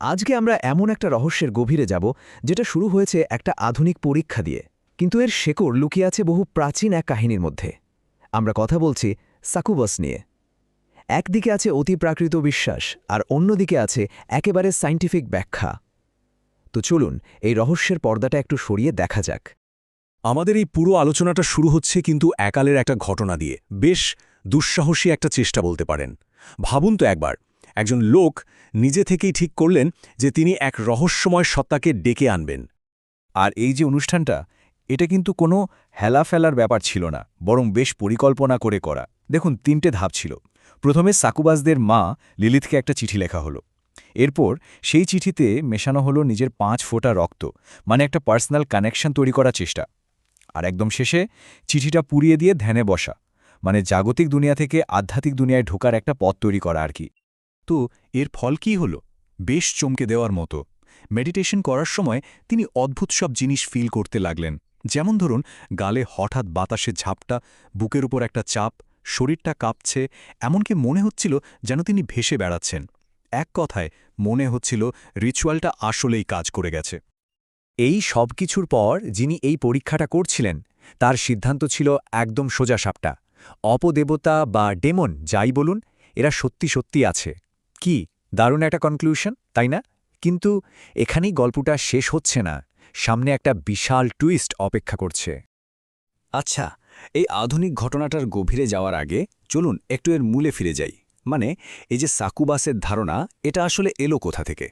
আজকে আমরা এমন একটা রহস্যের গভীরে যাব যেটা শুরু হয়েছে একটা আধুনিক পরীক্ষা দিয়ে, কিন্তু এর শেকড় লুকিয়ে আছে বহু প্রাচীন এক কাহিনীর মধ্যে। আমরা কথা বলছি সাকুবাস নিয়ে। একদিকে আছে অতিপ্রাকৃত বিশ্বাস, আর অন্যদিকে আছে একেবারে সায়েন্টিফিক ব্যাখ্যা। তো চলুন এই রহস্যের পর্দাটা একটু সরিয়ে দেখা যাক। আমাদের এই পুরো আলোচনাটা শুরু হচ্ছে কিন্তু একালের একটা ঘটনা দিয়ে, বেশ দুঃসাহসী একটা চেষ্টা বলতে পারেন। ভাবুন তো একবার, একজন লোক নিজে থেকেই ঠিক করলেন যে তিনি এক রহস্যময় সত্তাকে ডেকে আনবেন। আর এই যে অনুষ্ঠানটা, এটা কিন্তু কোনো হেলাফেলার ব্যাপার ছিল না, বরং বেশ পরিকল্পনা করে করা। দেখুন, ৩টে ধাপ ছিল। প্রথমে সাকুবাসদের মা লিলিথকে একটা চিঠি লেখা হলো। এরপর সেই চিঠিতে মেশানো হলো নিজের ৫ ফোঁটা রক্ত, মানে একটা পার্সোনাল কানেকশন তৈরি করার চেষ্টা। আর একদম শেষে চিঠিটা পুড়িয়ে দিয়ে ধ্যানে বসা, মানে জাগতিক দুনিয়া থেকে আধ্যাত্মিক দুনিয়ায় ঢোকার একটা পথ তৈরি করা আর কি। তো এর ফল কী হল? বেশ চমকে দেওয়ার মতো। মেডিটেশন করার সময় তিনি অদ্ভুত সব জিনিস ফিল করতে লাগলেন। যেমন ধরুন, গালে হঠাৎ বাতাসে ঝাপটা, বুকের উপর একটা চাপ, শরীরটা কাঁপছে, এমনকি মনে হচ্ছিল যেন তিনি ভেসে বেড়াচ্ছেন। এক কথায় মনে হচ্ছিল রিচুয়ালটা আসলেই কাজ করে গেছে। এই সব কিছুর পর যিনি এই পরীক্ষাটা করছিলেন, তার সিদ্ধান্ত ছিল একদম সোজা সাপটা। অপদেবতা বা ডেমন যাই বলুন, এরা সত্যি সত্যি আছে। কি দারুণ একটা কনক্লুশন, তাই না? কিন্তু এখানেই গল্পটা শেষ হচ্ছে না। সামনে একটা বিশাল টুইস্ট অপেক্ষা করছে। আচ্ছা, এই আধুনিক ঘটনাটার গভীরে যাওয়ার আগে চলুন একটু এর মূলে ফিরে যাই। মানে, এই যে সাকুবাসের ধারণা, এটা আসলে এলো কোথা থেকে?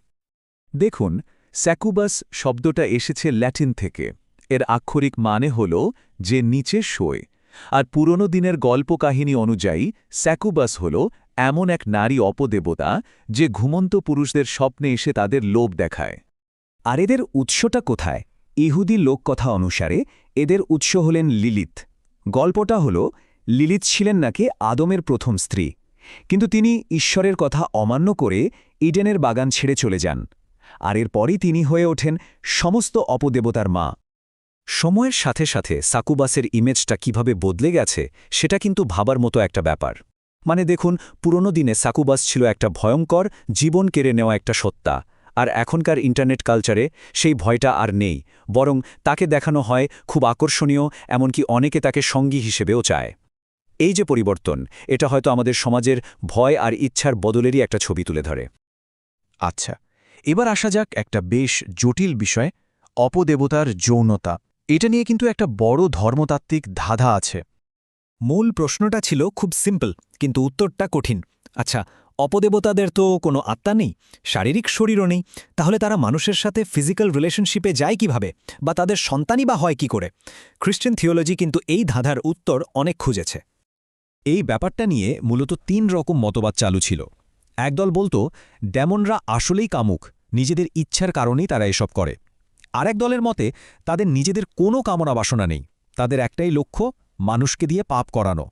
দেখুন, স্যাকুবাস শব্দটা এসেছে ল্যাটিন থেকে। এর আক্ষরিক মানে হল যে নিচে শোয়। আর পুরনো দিনের গল্পকাহিনী অনুযায়ী স্যাকুবাস হল এমন এক নারী অপদেবতা যে ঘুমন্ত পুরুষদের স্বপ্নে এসে তাদের লোভ দেখায়। আর এদের উৎসটা কোথায়? ইহুদি লোককথা অনুসারে এদের উৎস হলেন লিলিথ। গল্পটা হল, লিলিথ ছিলেন নাকি আদমের প্রথম স্ত্রী, কিন্তু তিনি ঈশ্বরের কথা অমান্য করে ইডেনের বাগান ছেড়ে চলে যান। আর এরপরই তিনি হয়ে ওঠেন সমস্ত অপদেবতার মা। সময়ের সাথে সাথে সাকুবাসের ইমেজটা কিভাবে বদলে গেছে সেটা কিন্তু ভাবার মতো একটা ব্যাপার। মানে দেখুন, পুরনো দিনে সাকুবাস ছিল একটা ভয়ঙ্কর, জীবন কেড়ে নেওয়া একটা সত্তা। আর এখনকার ইন্টারনেট কালচারে সেই ভয়টা আর নেই, বরং তাকে দেখানো হয় খুব আকর্ষণীয়, এমনকি অনেকে তাকে সঙ্গী হিসেবেও চায়। এই যে পরিবর্তন, এটা হয়তো আমাদের সমাজের ভয় আর ইচ্ছার বদলেরই একটা ছবি তুলে ধরে। আচ্ছা, এবার আসা যাক একটা বেশ জটিল বিষয়, অপদেবতার যৌনতা। এটা নিয়ে কিন্তু একটা বড় ধর্মতাত্ত্বিক ধাঁধা আছে। মূল প্রশ্নটা ছিল খুব সিম্পল, কিন্তু উত্তরটা কঠিন। আচ্ছা, অপদেবতাদের তো কোনো আত্মা নেই, শারীরিক শরীরও নেই, তাহলে তারা মানুষের সাথে ফিজিক্যাল রিলেশনশিপে যায় কিভাবে, বা তাদের সন্তানই বা হয় কি করে? খ্রিস্টান থিওলজি কিন্তু এই ধাঁধার উত্তর অনেক খুঁজেছে। এই ব্যাপারটা নিয়ে মূলত ৩ রকম মতবাদ চালু ছিল। একদল বলতো ডেমনরা আসলেই কামুক, নিজেদের ইচ্ছার কারণেই তারা এসব করে। আরেক দলের মতে তাদের নিজেদের কোনো কামনা বাসনা নেই, তাদের একটাই লক্ষ্য মানুষকে দিয়ে পাপ করানো।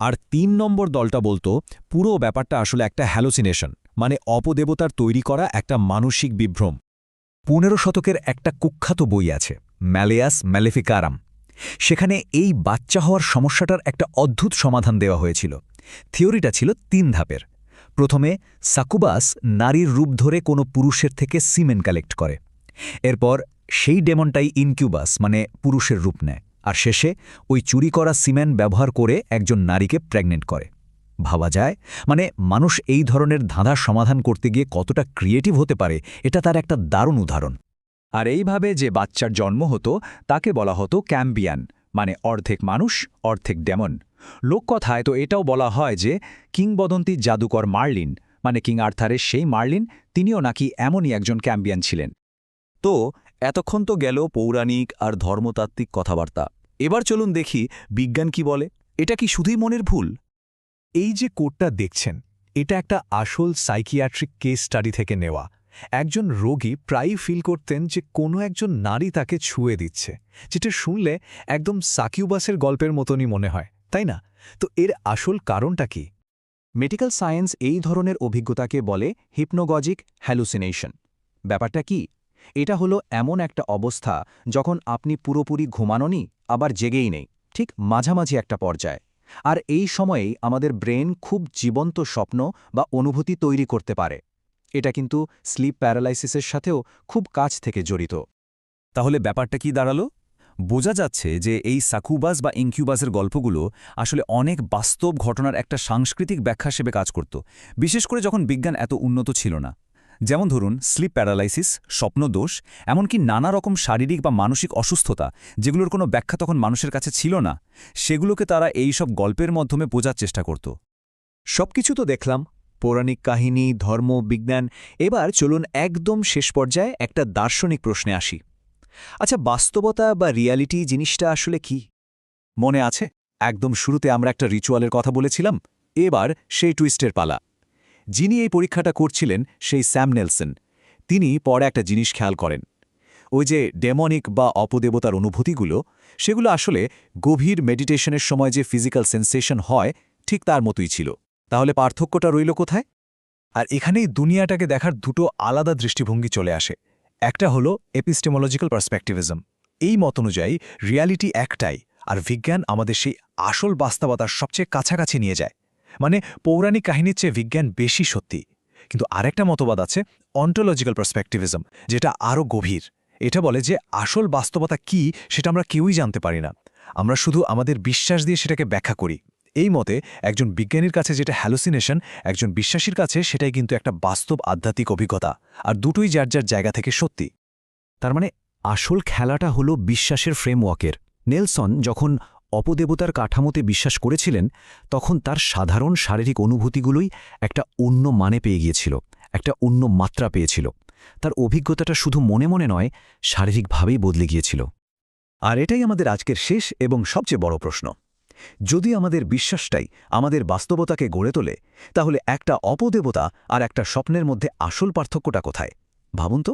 আর ৩ নম্বর দলটা বলতো পুরো ব্যাপারটা আসলে একটা হ্যালোসিনেশন, মানে অপদেবতার তৈরি করা একটা মানসিক বিভ্রম। ১৫ শতকের একটা কুখ্যাত বই আছে, ম্যালেয়াস ম্যালেফিকারাম। সেখানে এই বাচ্চা হওয়ার সমস্যাটার একটা অদ্ভুত সমাধান দেওয়া হয়েছিল। থিওরিটা ছিল ৩ ধাপের। প্রথমে সাকুবাস নারীর রূপ ধরে কোনো পুরুষের থেকে সিমেন কালেক্ট করে। এরপর সেই ডেমনটাই ইনকিউবাস, মানে পুরুষের রূপ নেয়। আর শেষে ওই চুরি করা সিমেন ব্যবহার করে একজন নারীকে প্রেগনেন্ট করে। ভাবা যায়, মানে মানুষ এই ধরনের ধাঁধার সমাধান করতে গিয়ে কতটা ক্রিয়েটিভ হতে পারে, এটা তার একটা দারুণ উদাহরণ। আর এইভাবে যে বাচ্চার জন্ম হতো তাকে বলা হতো ক্যাম্বিয়ান, মানে অর্ধেক মানুষ অর্ধেক ডেমন। লোককথায় তো এটাও বলা হয় যে কিংবদন্তি জাদুকর মার্লিন, মানে কিং আর্থারের সেই মার্লিন, তিনিও নাকি এমনই একজন ক্যাম্বিয়ান ছিলেন। তো এতক্ষণ তো গেল পৌরাণিক আর ধর্মতাত্ত্বিক কথাবার্তা। এবার চলুন দেখি বিজ্ঞান কি বলে। এটা কি শুধুই মনের ভুল? এই যে কোডটা দেখছেন, এটা একটা আসল সাইকিয়াট্রিক কেস স্টাডি থেকে নেওয়া। একজন রোগী প্রায়ই ফিল করতেন যে কোনো একজন নারী তাকে ছুঁয়ে দিচ্ছে, যেটা শুনলে একদম সাকিউবাসের গল্পের মতনই মনে হয়, তাই না? তো এর আসল কারণটা কি? মেডিকেল সায়েন্স এই ধরনের অভিজ্ঞতাকে বলে হিপনোগজিক হ্যালুসিনেশন। ব্যাপারটা কি? এটা হলো এমন একটা অবস্থা যখন আপনি পুরোপুরি ঘুমানোনি, আবার জেগেই নেই, ঠিক মাঝামাঝি একটা পর্যায়ে। আর এই সময়েই আমাদের ব্রেন খুব জীবন্ত স্বপ্ন বা অনুভূতি তৈরি করতে পারে। এটা কিন্তু স্লিপ প্যারালাইসিসের সাথেও খুব কাছ থেকে জড়িত। তাহলে ব্যাপারটা কি দাঁড়ালো? বোঝা যাচ্ছে যে এই সাকুবাস বা ইনকিউবাসের গল্পগুলো আসলে অনেক বাস্তব ঘটনার একটা সাংস্কৃতিক ব্যাখ্যা হিসেবে কাজ করত, বিশেষ করে যখন বিজ্ঞান এত উন্নত ছিল না। যেমন ধরুন স্লিপ প্যারালাইসিস, স্বপ্নদোষ, এমনকি নানা রকম শারীরিক বা মানসিক অসুস্থতা, যেগুলোর কোনো ব্যাখ্যা তখন মানুষের কাছে ছিল না, সেগুলোকে তারা এই সব গল্পের মাধ্যমে বোঝার চেষ্টা করত। সবকিছু তো দেখলাম, পৌরাণিক কাহিনী, ধর্ম, বিজ্ঞান। এবার চলুন একদম শেষ পর্যায়ে একটা দার্শনিক প্রশ্নে আসি। আচ্ছা, বাস্তবতা বা রিয়ালিটি জিনিসটা আসলে কি? মনে আছে একদম শুরুতে আমরা একটা রিচুয়ালের কথা বলেছিলাম? এবার সেই টুইস্টের পালা। যিনি এই পরীক্ষাটা করছিলেন সেই স্যাম নেলসন, তিনি পরে একটা জিনিস খেয়াল করেন। ওই যে ডেমনিক বা অপদেবতার অনুভূতিগুলো, সেগুলো আসলে গভীর মেডিটেশনের সময় যে ফিজিক্যাল সেন্সেশন হয়, ঠিক তার মতোই ছিল। তাহলে পার্থক্যটা রইল কোথায়? আর এখানেই দুনিয়াটাকে দেখার দুটো আলাদা দৃষ্টিভঙ্গি চলে আসে। একটা হলো এপিস্টেমোলজিক্যাল পার্সপেক্টিভিজম। এই মত অনুযায়ী রিয়ালিটি একটাই, আর বিজ্ঞান আমাদের সেই আসল বাস্তবতার সবচেয়ে কাছাকাছি নিয়ে যায়। মানে পৌরাণিক কাহিনীর চেয়ে বিজ্ঞান বেশি সত্যি। কিন্তু আরেকটা মতবাদ আছে অন্টোলজিক্যাল পার্সপেক্টিভিজম, যেটা আরও গভীর। এটা বলে যে আসল বাস্তবতা কি সেটা আমরা কেউই জানতে পারি না, আমরা শুধু আমাদের বিশ্বাস দিয়ে সেটাকে ব্যাখ্যা করি। এই মতে একজন বিজ্ঞানীর কাছে যেটা হ্যালুসিনেশন, একজন বিশ্বাসীর কাছে সেটাই কিন্তু একটা বাস্তব আধ্যাত্মিক অভিজ্ঞতা, আর দুটোই যার যার জায়গা থেকে সত্যি। তার মানে আসল খেলাটা হলো বিশ্বাসের ফ্রেমওয়ার্কের। নেলসন যখন অপদেবতার কাঠামোতে বিশ্বাস করেছিলেন, তখন তার সাধারণ শারীরিক অনুভূতিগুলোই একটা অন্য মানে পেয়ে গিয়েছিল, একটা অন্য মাত্রা পেয়েছিল। তার অভিজ্ঞতাটা শুধু মনে মনে নয়, শারীরিকভাবেই বদলে গিয়েছিল। আর এটাই আমাদের আজকের শেষ এবং সবচেয়ে বড় প্রশ্ন। যদি আমাদের বিশ্বাসটাই আমাদের বাস্তবতাকে গড়ে তোলে, তাহলে একটা অপদেবতা আর একটা স্বপ্নের মধ্যে আসল পার্থক্যটা কোথায়? ভাবুন তো।